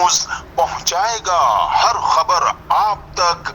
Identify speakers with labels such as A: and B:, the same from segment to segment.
A: News पहुंचाएगा हर खबर आप तक।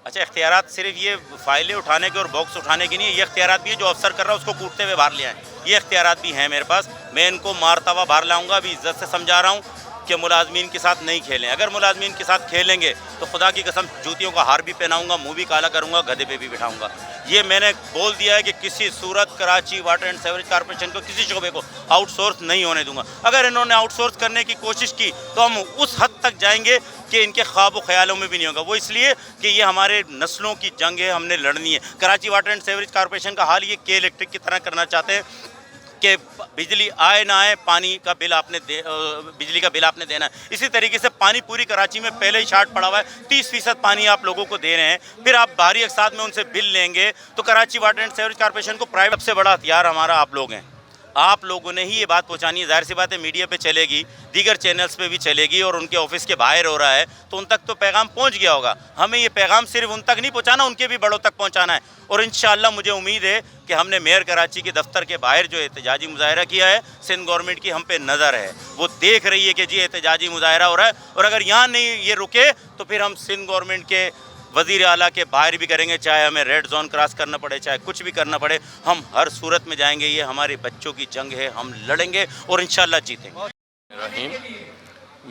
B: अच्छा, इख्तियारात सिर्फ ये फाइलें उठाने के और बॉक्स उठाने के नहीं, ये इख्तियारात भी है जो अफसर कर रहा है उसको कूटते हुए बाहर ले आए। ये इख्तियारात भी हैं मेरे पास। मैं इनको मारता हुआ बाहर लाऊंगा। अभी इज्जत से समझा रहा हूँ कि मुलाजमीन के साथ नहीं खेलें। अगर मुलाजमीन के साथ खेलेंगे तो खुदा की कसम जूतियों का हार भी पहनाऊंगा, मुंह भी काला करूंगा, गधे पे भी बिठाऊंगा। ये मैंने बोल दिया है कि किसी सूरत Karachi water and sewerage corporation को किसी शोबे को आउटसोर्स नहीं होने दूंगा। अगर इन्होंने आउटसोर्स करने की कोशिश की तो हम उस हद तक जाएंगे कि इनके ख्वाब ख्यालों में भी नहीं होगा। वो इसलिए कि ये हमारे नस्लों की जंग है, हमने लड़नी है। Karachi water and sewerage corporation का हाल ये के इलेक्ट्रिक की तरह करना चाहते हैं कि बिजली आए ना आए पानी का बिल बिजली का बिल आपने देना है। इसी तरीके से पानी पूरी कराची में पहले ही शार्ट पड़ा हुआ है। 30% पानी आप लोगों को दे रहे हैं, फिर आप बाहरी अकसाद में उनसे बिल लेंगे तो Karachi water and sewerage corporation को प्राइवेट से बड़ा हथियार हमारा आप लोग हैं। आप लोगों ने ही ये बात पहुंचानी है। जाहिर सी बात है मीडिया पे चलेगी, दीगर चैनल्स पे भी चलेगी और उनके ऑफिस के बाहर हो रहा है तो उन तक तो पैगाम पहुंच गया होगा। हमें ये पैगाम सिर्फ उन तक नहीं पहुंचाना, उनके भी बड़ों तक पहुंचाना है। और इंशाअल्लाह मुझे उम्मीद है कि हमने मेयर कराची के दफ्तर के बाहर जो एहतजाजी मुजाहरा किया है, सिंध गवर्नमेंट की हम पे नज़र है, वो देख रही है कि जी एहतजाजी मुजाहरा हो रहा है। और अगर यहाँ नहीं ये रुके तो फिर हम सिंध गवर्नमेंट के वज़ीर आला के बाहर भी करेंगे, चाहे हमें रेड जोन क्रॉस करना पड़े, चाहे कुछ भी करना पड़े, हम हर सूरत में जाएंगे। ये हमारे बच्चों की जंग है, हम लड़ेंगे और इंशाअल्लाह जीतेंगे।
C: रहीम,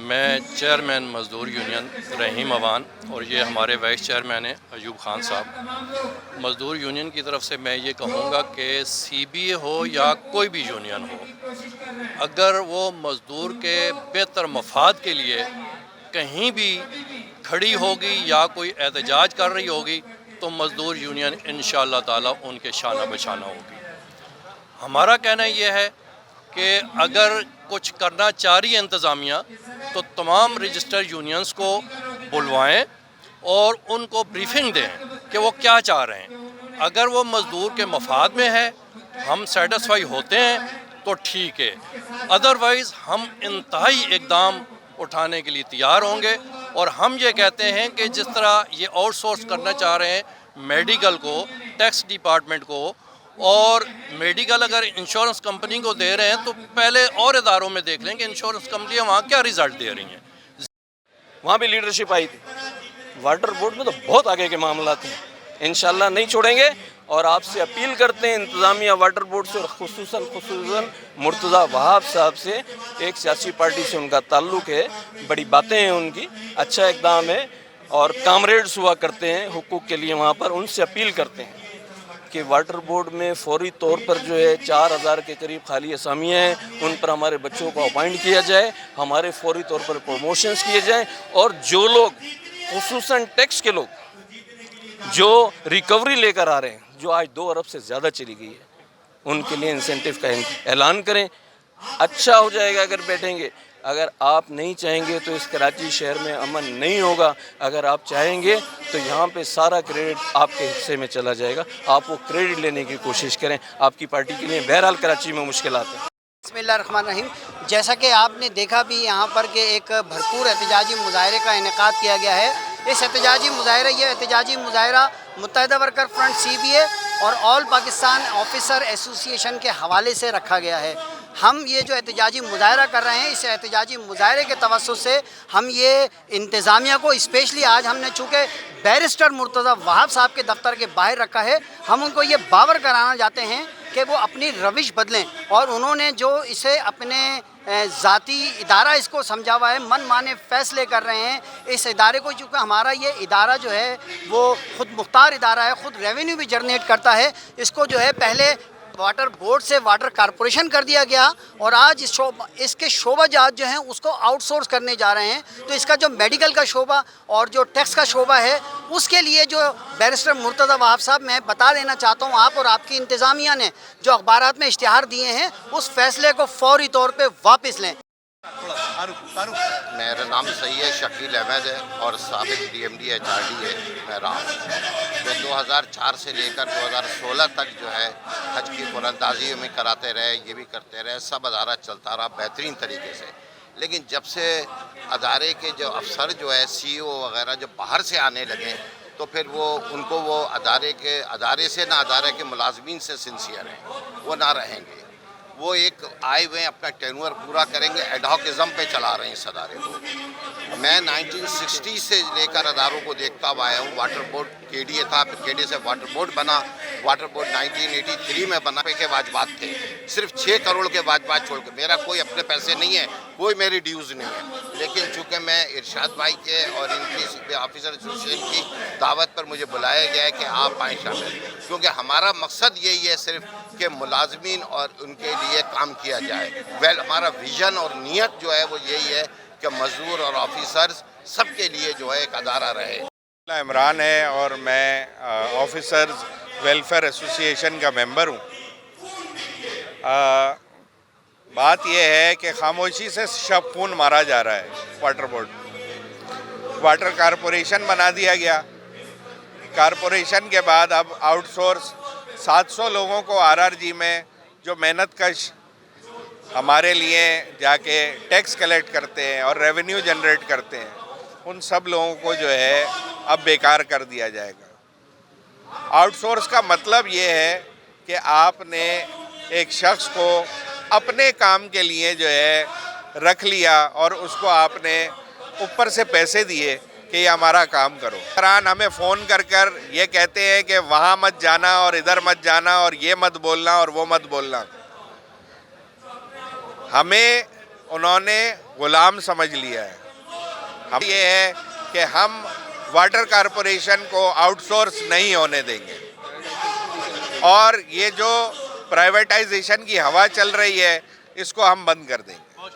C: मैं चेयरमैन मज़दूर यूनियन रहीम अवान और ये हमारे वाइस चेयरमैन हैं अयूब खान साहब। मज़दूर यूनियन की तरफ से मैं ये कहूँगा कि CBA हो या कोई भी यूनियन हो, अगर वो मज़दूर के बेहतर मफाद के लिए कहीं भी खड़ी होगी या कोई एहतजाज कर रही होगी तो मज़दूर यूनियन इंशाअल्लाह ताला उनके शाना बशाना होगी। हमारा कहना यह है कि अगर कुछ करना चाह रही है इंतज़ामिया तो तमाम रजिस्टर्ड यूनियंस को बुलवाएं और उनको ब्रीफिंग दें कि वो क्या चाह रहे हैं। अगर वो मज़दूर के मफाद में है, हम सेटिस्फाई होते हैं तो ठीक है, अदरवाइज़ हम इंतहाई इक़दाम उठाने के लिए तैयार होंगे। और हम ये कहते हैं कि जिस तरह ये आउटसोर्स करना चाह रहे हैं मेडिकल को, टैक्स डिपार्टमेंट को, और मेडिकल अगर इंश्योरेंस कंपनी को दे रहे हैं तो पहले और इदारों में देख लें कि इंश्योरेंस कंपनियाँ वहाँ क्या रिज़ल्ट दे रही हैं।
D: वहाँ भी लीडरशिप आई थी। वाटर बोर्ड में तो बहुत आगे के मामला थे, इंशाल्लाह नहीं छोड़ेंगे। और आपसे अपील करते हैं इंतज़ामिया वाटर बोर्ड से और खुसूसन मुर्तज़ा वहाब साहब से, एक सियासी पार्टी से उनका ताल्लुक़ है, बड़ी बातें हैं उनकी, अच्छा इक़दाम है और कामरेड्स हुआ करते हैं हुकूक़ के लिए वहाँ पर। उनसे अपील करते हैं कि वाटर बोर्ड में फौरी तौर पर जो है 4000 के करीब खाली असामियाँ हैं, उन पर हमारे बच्चों को अपॉइंट किया जाए, हमारे फौरी तौर पर प्रमोशंस किए जाएँ। और जो लोग खुसूसन टैक्स के लोग जो रिकवरी लेकर आ रहे हैं, जो आज 2 अरब से ज़्यादा चली गई है, उनके लिए इंसेंटिव का ऐलान करें। अच्छा हो जाएगा अगर बैठेंगे। अगर आप नहीं चाहेंगे तो इस कराची शहर में अमन नहीं होगा। अगर आप चाहेंगे तो यहाँ पे सारा क्रेडिट आपके हिस्से में चला जाएगा। आप वो क्रेडिट लेने की कोशिश करें, आपकी पार्टी के लिए बहरहाल कराची में मुश्किलात हैं।
E: बिस्मिल्लाहिर्रहमानिर्रहीम। जैसा कि आपने देखा भी यहाँ पर कि एक भरपूर एहतजाजी मुजाहरे का इनेकाद किया गया है। इस एहतजाजी मुजाहरा मुत्तहिदा वर्कर फ्रंट CBA और ऑल पाकिस्तान ऑफिसर एसोसिएशन के हवाले से रखा गया है। हम ये जो एहतजाजी मुजाहरा कर रहे हैं, इस एहतजाजी मुजाहरे के तवस्सुत से हम ये इंतज़ामिया को स्पेशली आज हमने चूँकि बैरिस्टर मुर्तज़ा वहाब साहब के दफ्तर के बाहर रखा है, हम उनको ये बावर कराना चाहते हैं कि वो अपनी रविश बदलें। और उन्होंने जो इसे अपने ज़ाती इदारा इसको समझा हुआ है, मन माने फ़ैसले कर रहे हैं इस इदारे को। चूँकि हमारा ये इदारा जो है वो ख़ुद मुख्तार इदारा है, ख़ुद रेवेन्यू भी जनरेट करता है। इसको जो है पहले वाटर बोर्ड से वाटर कारपोरेशन कर दिया गया और आज इसके शोबा जात जो हैं उसको आउटसोर्स करने जा रहे हैं। तो इसका जो मेडिकल का शोबा और जो टैक्स का शोबा है उसके लिए जो बैरिस्टर मुर्तज़ा वहाब साहब, मैं बता देना चाहता हूँ आप और आपकी इंतज़ामिया ने जो अखबारात में इश्तिहार दिए हैं उस फैसले को फौरी तौर पर वापस लें।
F: मेरा नाम सैयद शकील अहमद है और साबिक DMD HRD है मैं रहा हूँ। तो 2004 से लेकर 2016 तक जो है हज की कुरानदाजी में कराते रहे, ये भी करते रहे, सब अदारा चलता रहा बेहतरीन तरीके से। लेकिन जब से अदारे के जो अफसर जो है CEO वगैरह जो बाहर से आने लगे तो फिर उनको वो अदारे से ना अदारे के मुलाजमीन से सिंसियर हैं, वो ना रहेंगे। वो एक आए हुए अपना टेन्योर पूरा करेंगे, एडहॉकिज़म पे चला रहे हैं इस अदारे को। मैं 1960 से लेकर अदारों को देखता हुआ आया हूँ। वाटर बोर्ड KDA था, फिर KDA से वाटर बोर्ड बना, वाटर बोर्ड 1983 में बना के वाजबात थे, सिर्फ 6 करोड़ के वाजबात छोड़ के। मेरा कोई अपने पैसे नहीं है, कोई मेरी ड्यूज़ नहीं है, लेकिन चूँकि मैं इरशाद भाई के और इनकी ऑफिसर एसोसिएशन की दावत पर मुझे बुलाया गया है कि आप आएँ शामिल, क्योंकि हमारा मकसद यही है सिर्फ कि मुलाजमीन और उनके लिए काम किया जाए। हमारा विज़न और नीयत जो है वो यही है कि मज़दूर और ऑफिसर्स सबके लिए जो है एक अदारा रहे।
G: इमरान है और मैं ऑफिसर्स वेलफेयर एसोसिएशन का मेंबर हूँ। बात यह है कि खामोशी से शब खून मारा जा रहा है। वाटर बोर्ड वाटर कारपोरेशन बना दिया गया, कारपोरेशन के बाद अब आउटसोर्स 700 लोगों को RRG में जो मेहनत कश हमारे लिए जाके टैक्स कलेक्ट करते हैं और रेवेन्यू जनरेट करते हैं, उन सब लोगों को जो है अब बेकार कर दिया जाएगा। आउटसोर्स का मतलब ये है कि आपने एक शख्स को अपने काम के लिए जो है रख लिया और उसको आपने ऊपर से पैसे दिए कि ये हमारा काम करो। करान हमें फ़ोन कर ये कहते हैं कि वहाँ मत जाना और इधर मत जाना और ये मत बोलना और वो मत बोलना। हमें उन्होंने गुलाम समझ लिया है। हम ये है कि हम वाटर कारपोरेशन को आउटसोर्स नहीं होने देंगे और ये जो प्राइवेटाइजेशन की हवा चल रही है इसको हम बंद कर देंगे।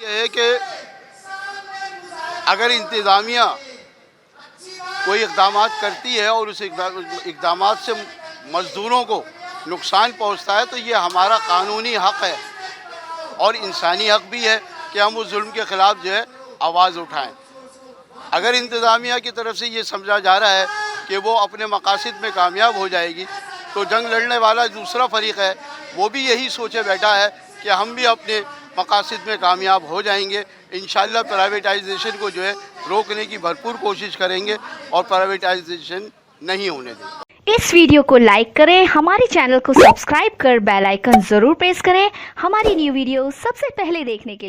H: ये है कि अगर इंतज़ामिया कोई इक़दाम करती है और उस इक़दाम से मज़दूरों को नुकसान पहुंचता है तो ये हमारा कानूनी हक़ है और इंसानी हक़ भी है कि हम उस जुल्म के ख़िलाफ़ जो है आवाज़ उठाएं। अगर इंतज़ामिया की तरफ से ये समझा जा रहा है कि वो अपने मकासद में कामयाब हो जाएगी तो जंग लड़ने वाला दूसरा फ़रीक़ है वो भी यही सोचे बैठा है कि हम भी अपने मकासद में कामयाब हो जाएंगे। इंशाअल्लाह प्राइवेटाइजेशन को जो है रोकने की भरपूर कोशिश करेंगे और प्राइवेटाइजेशन नहीं होने देंगे।
I: इस वीडियो को लाइक करें, हमारे चैनल को सब्सक्राइब कर बेल आइकन ज़रूर प्रेस करें हमारी न्यू वीडियो सबसे पहले देखने के लिए।